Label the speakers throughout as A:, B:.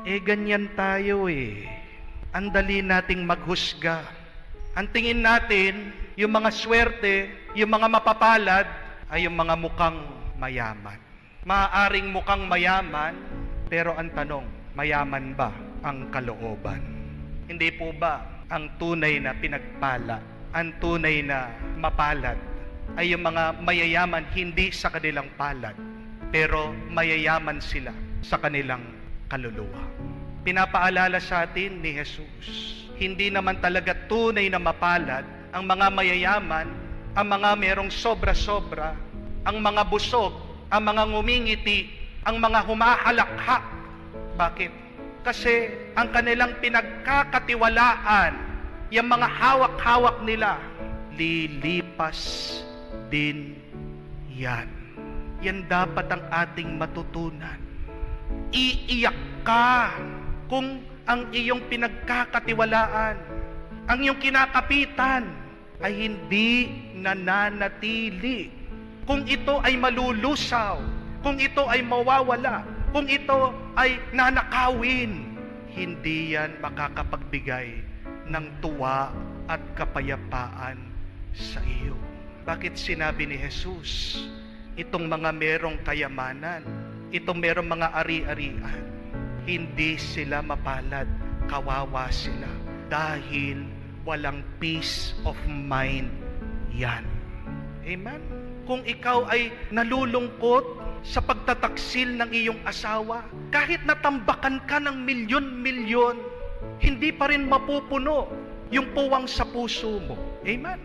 A: Ganyan tayo eh. Ang dali nating maghusga. Ang tingin natin, yung mga swerte, yung mga mapapalad, ay yung mga mukhang mayaman. Maaaring mukhang mayaman, pero ang tanong, mayaman ba ang kalooban? Hindi po ba ang tunay na pinagpala, ang tunay na mapalad, ay yung mga mayayaman hindi sa kanilang palad, pero mayayaman sila sa kanilang kaluluwa. Pinapaalala sa atin ni Jesus, hindi naman talaga tunay na mapalad ang mga mayayaman, ang mga merong sobra-sobra, ang mga busog, ang mga ngumingiti, ang mga humahalakhak. Bakit? Kasi ang kanilang pinagkakatiwalaan, yung mga hawak-hawak nila, lilipas din yan. Yan dapat ang ating matutunan. Iiyak ka kung ang iyong pinagkakatiwalaan, ang iyong kinakapitan ay hindi nananatili. Kung ito ay malulusaw, kung ito ay mawawala, kung ito ay nanakawin, hindi yan makakapagbigay ng tuwa at kapayapaan sa iyo. Bakit sinabi ni Jesus, itong mga merong kayamanan, itong merong mga ari-arian, hindi sila mapalad, kawawa sila, dahil walang peace of mind yan. Amen? Kung ikaw ay nalulungkot sa pagtataksil ng iyong asawa, kahit natambakan ka ng milyon-milyon, hindi pa rin mapupuno yung puwang sa puso mo. Amen?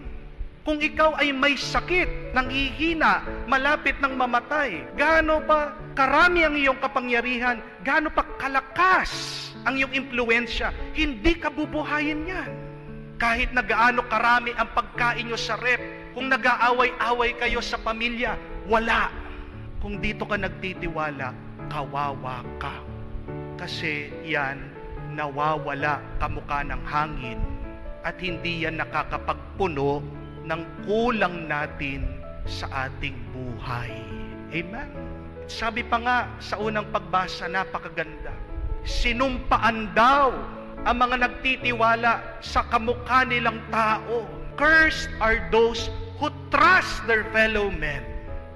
A: Kung ikaw ay may sakit, nanghihina, malapit ng mamatay, gaano pa karami ang iyong kapangyarihan, gaano pa kalakas ang iyong impluensya, hindi ka bubuhayin yan. Kahit na gaano karami ang pagkain nyo sa rep, kung nag-aaway-away kayo sa pamilya, wala. Kung dito ka nagtitiwala, kawawa ka. Kasi yan, nawawala kamukha ng hangin at hindi yan nakakapagpuno ng kulang natin sa ating buhay. Amen? Sabi pa nga sa unang pagbasa, napakaganda. Sinumpaan daw ang mga nagtitiwala sa kamukha nilang tao. Cursed are those who trust their fellow men.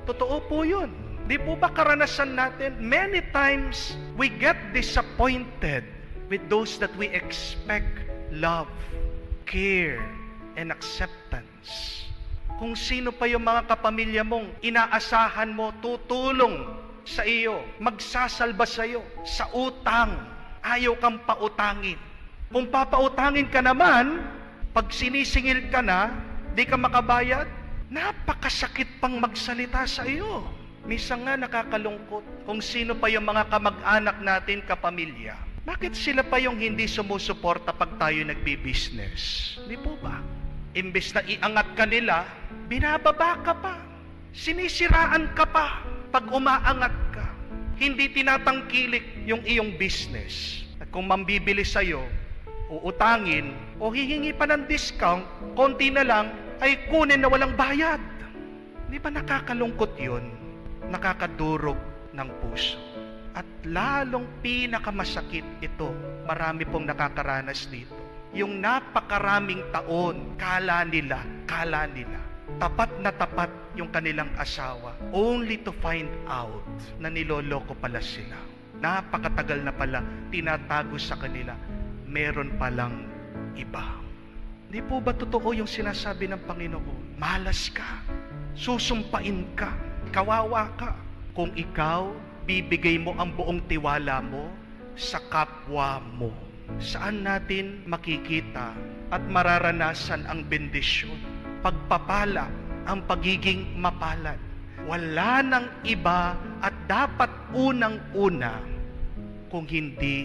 A: Totoo po yun. Di po ba karanasan natin? Many times, we get disappointed with those that we expect love, care, and acceptance. Kung sino pa yung mga kapamilya mong inaasahan mo, tutulong sa iyo, magsasalba sa iyo, sa utang, ayaw kang pautangin. Kung papautangin ka naman, pag sinisingil ka na, di ka makabayad, napakasakit pang magsalita sa iyo. Minsan nga nakakalungkot kung sino pa yung mga kamag-anak natin, kapamilya. Bakit sila pa yung hindi sumusuporta pag tayo nagbi-business? Di po ba? Imbes na iangat ka nila, binababa ka pa. Sinisiraan ka pa pag umaangat ka. Hindi tinatangkilik yung iyong business. At kung mambibili sa'yo, uutangin o hihingi pa ng discount, konti na lang, ay kunin na walang bayad. Di ba nakakalungkot yun? Nakakadurog ng puso. At lalong pinakamasakit ito, marami pong nakakaranas dito. Yung napakaraming taon, kala nila, tapat na tapat yung kanilang asawa, only to find out na niloloko pala sila. Napakatagal na pala tinatago sa kanila, meron palang iba. Di po ba totoo yung sinasabi ng Panginoon? Malas ka, susumpain ka, kawawa ka. Kung ikaw, bibigay mo ang buong tiwala mo sa kapwa mo. Saan natin makikita at mararanasan ang bendisyon, pagpapala, ang pagiging mapalad? Wala nang iba at dapat unang-una kung hindi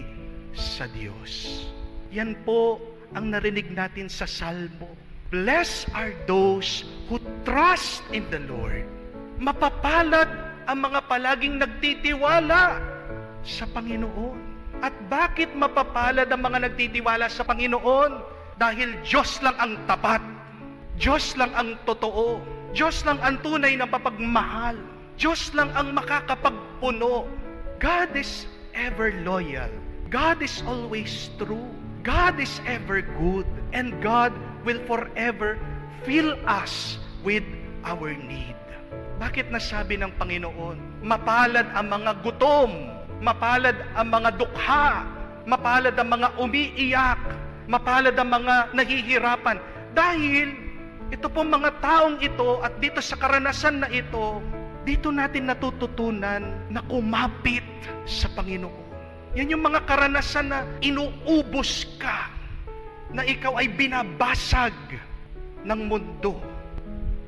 A: sa Diyos. Yan po ang narinig natin sa Salmo. Blessed are those who trust in the Lord. Mapapalad ang mga palaging nagtitiwala sa Panginoon. At bakit mapapalad ang mga nagtitiwala sa Panginoon? Dahil Diyos lang ang tapat. Diyos lang ang totoo. Diyos lang ang tunay na mapagmahal. Diyos lang ang makakapagpuno. God is ever loyal. God is always true. God is ever good. And God will forever fill us with our need. Bakit nasabi ng Panginoon, mapalad ang mga gutom, mapalad ang mga dukha, mapalad ang mga umiiyak, mapalad ang mga nahihirapan? Dahil ito po mga taong ito at dito sa karanasan na ito, dito natin natututunan na kumapit sa Panginoon. Yan yung mga karanasan na inuubos ka, na ikaw ay binabasag ng mundo.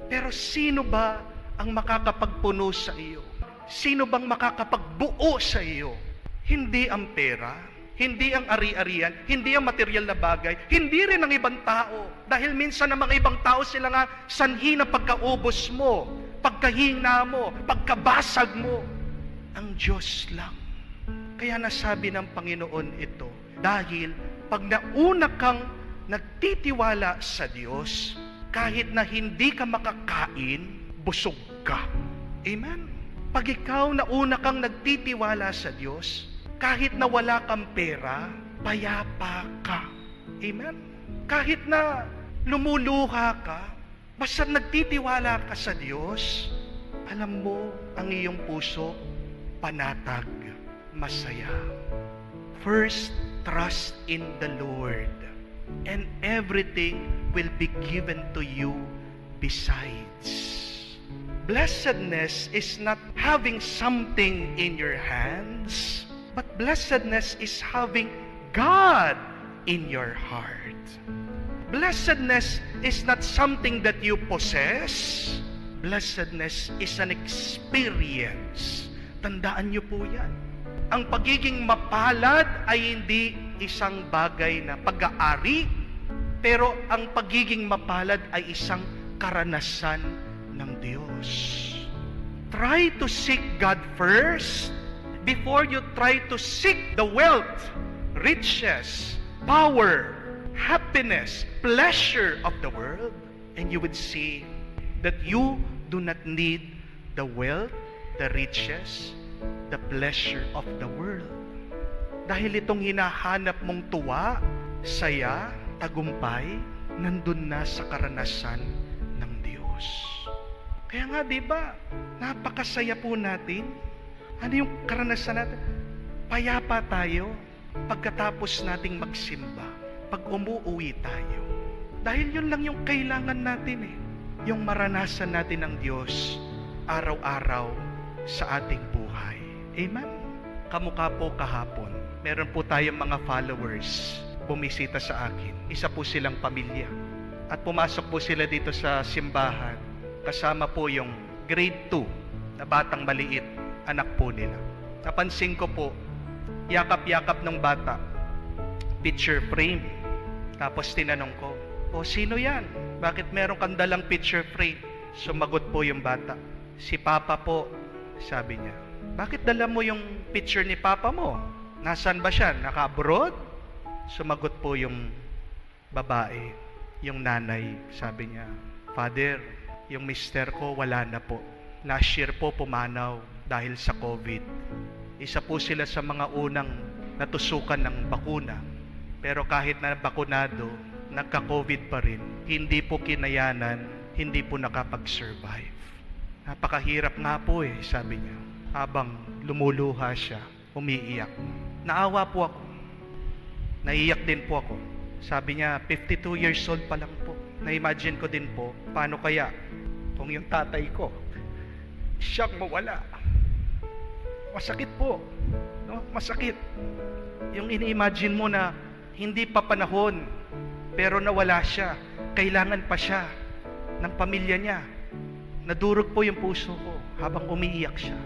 A: Pero sino ba ang makakapagpuno sa iyo? Sino bang makakapagbuo sa iyo? Hindi ang pera, hindi ang ari-arian, hindi ang material na bagay, hindi rin ang ibang tao. Dahil minsan ang mga ibang tao sila nga sanhi ng pagkaubos mo, pagkahina mo, pagkabasag mo. Ang Diyos lang. Kaya nasabi ng Panginoon ito, dahil pag nauna kang nagtitiwala sa Diyos, kahit na hindi ka makakain, busog ka. Amen? Pag ikaw nauna kang nagtitiwala sa Diyos, kahit na wala kang pera, payapa ka. Amen? Kahit na lumuluha ka, basta nagtitiwala ka sa Diyos, alam mo, ang iyong puso, panatag, masaya. First, trust in the Lord, and everything will be given to you besides. Blessedness is not having something in your hands, but blessedness is having God in your heart. Blessedness is not something that you possess. Blessedness is an experience. Tandaan niyo po yan. Ang pagiging mapalad ay hindi isang bagay na pag-aari, pero ang pagiging mapalad ay isang karanasan ng Diyos. Try to seek God first before you try to seek the wealth, riches, power, happiness, pleasure of the world, and you would see that you do not need the wealth, the riches, the pleasure of the world. Dahil itong hinahanap mong tuwa, saya, tagumpay, nandun na sa karanasan ng Diyos. Kaya nga, di ba, napakasaya po natin. Ano yung karanasan natin? Payapa tayo pagkatapos nating magsimba, pag umuuwi tayo. Dahil yun lang yung kailangan natin eh. Yung maranasan natin ng Diyos araw-araw sa ating buhay. Amen? Kamukha po kahapon, meron po tayong mga followers bumisita sa akin. Isa po silang pamilya. At pumasok po sila dito sa simbahan. Kasama po yung grade 2 na batang maliit, anak po nila. Napansin ko po, yakap-yakap ng bata, picture frame. Tapos tinanong ko, "O, sino yan? Bakit meron kang dalang picture frame?" Sumagot po yung bata, "Si Papa po," sabi niya. "Bakit dala mo yung picture ni Papa mo? Nasaan ba siya? Naka-abroad?" Sumagot po yung babae, yung nanay, sabi niya, "Father, yung mister ko wala na po. Last year po pumanaw dahil sa COVID. Isa po sila sa mga unang natusukan ng bakuna. Pero kahit na bakunado, nagka-COVID pa rin. Hindi po kinayanan, hindi po nakapag-survive. Napakahirap nga po eh," sabi niya. Habang lumuluha siya, umiiyak. Naawa po ako. Naiiyak din po ako. Sabi niya, 52 years old pa lang po. Na-imagine ko din po, paano kaya kung yung tatay ko siyang mawala. Masakit po. No? Masakit. Yung ini-imagine mo na hindi pa panahon, pero nawala siya. Kailangan pa siya ng pamilya niya. Nadurog po yung puso ko habang umiiyak siya.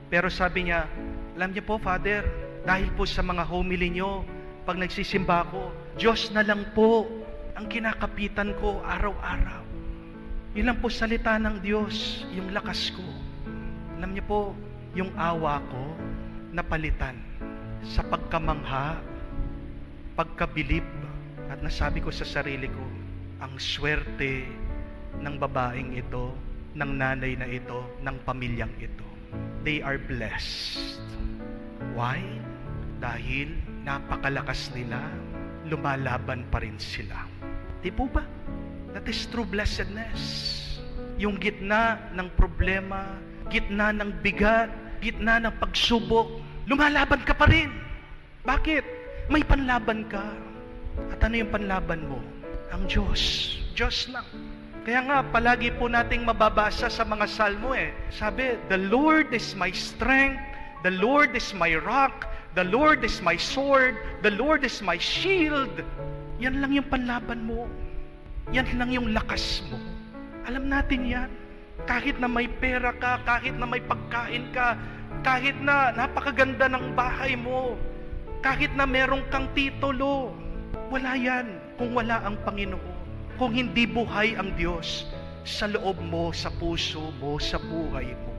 A: Pero sabi niya, "Alam niyo po, Father, dahil po sa mga homily niyo, pag nagsisimba ko, Diyos na lang po ang kinakapitan ko araw-araw. Yun lang po salita ng Diyos, yung lakas ko. Alam niyo po, yung awa ko, napalitan sa pagkamangha, pagkabilib, at nasabi ko sa sarili ko, ang swerte ng babaeng ito, ng nanay na ito, ng pamilyang ito. They are blessed. Why? Dahil napakalakas nila, lumalaban pa rin sila. Di po ba? That is true blessedness. Yung gitna ng problema, gitna ng bigat, gitna ng pagsubok, lumalaban ka pa rin. Bakit? May panlaban ka. At ano yung panlaban mo? Ang Diyos. Diyos lang. Kaya nga, palagi po nating mababasa sa mga salmo Sabi, the Lord is my strength, the Lord is my rock, the Lord is my sword, the Lord is my shield. Yan lang yung panlaban mo. Yan lang yung lakas mo. Alam natin yan. Kahit na may pera ka, kahit na may pagkain ka, kahit na napakaganda ng bahay mo, kahit na merong kang titulo, wala yan kung wala ang Panginoon. Kung hindi buhay ang Diyos sa loob mo, sa puso mo, sa buhay mo.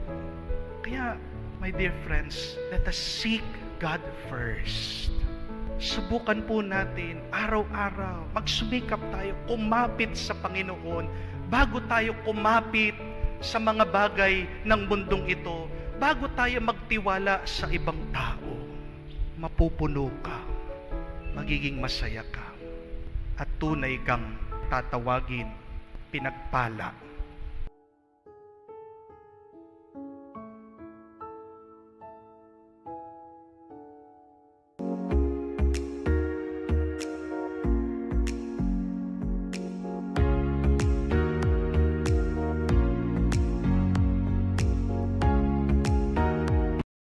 A: Kaya, my dear friends, let us seek God first. Subukan po natin, araw-araw, magsumikap tayo, kumapit sa Panginoon, bago tayo kumapit sa mga bagay ng mundong ito, bago tayo magtiwala sa ibang tao. Mapupuno ka, magiging masaya ka, at tunay kang tatawagin, pinagpala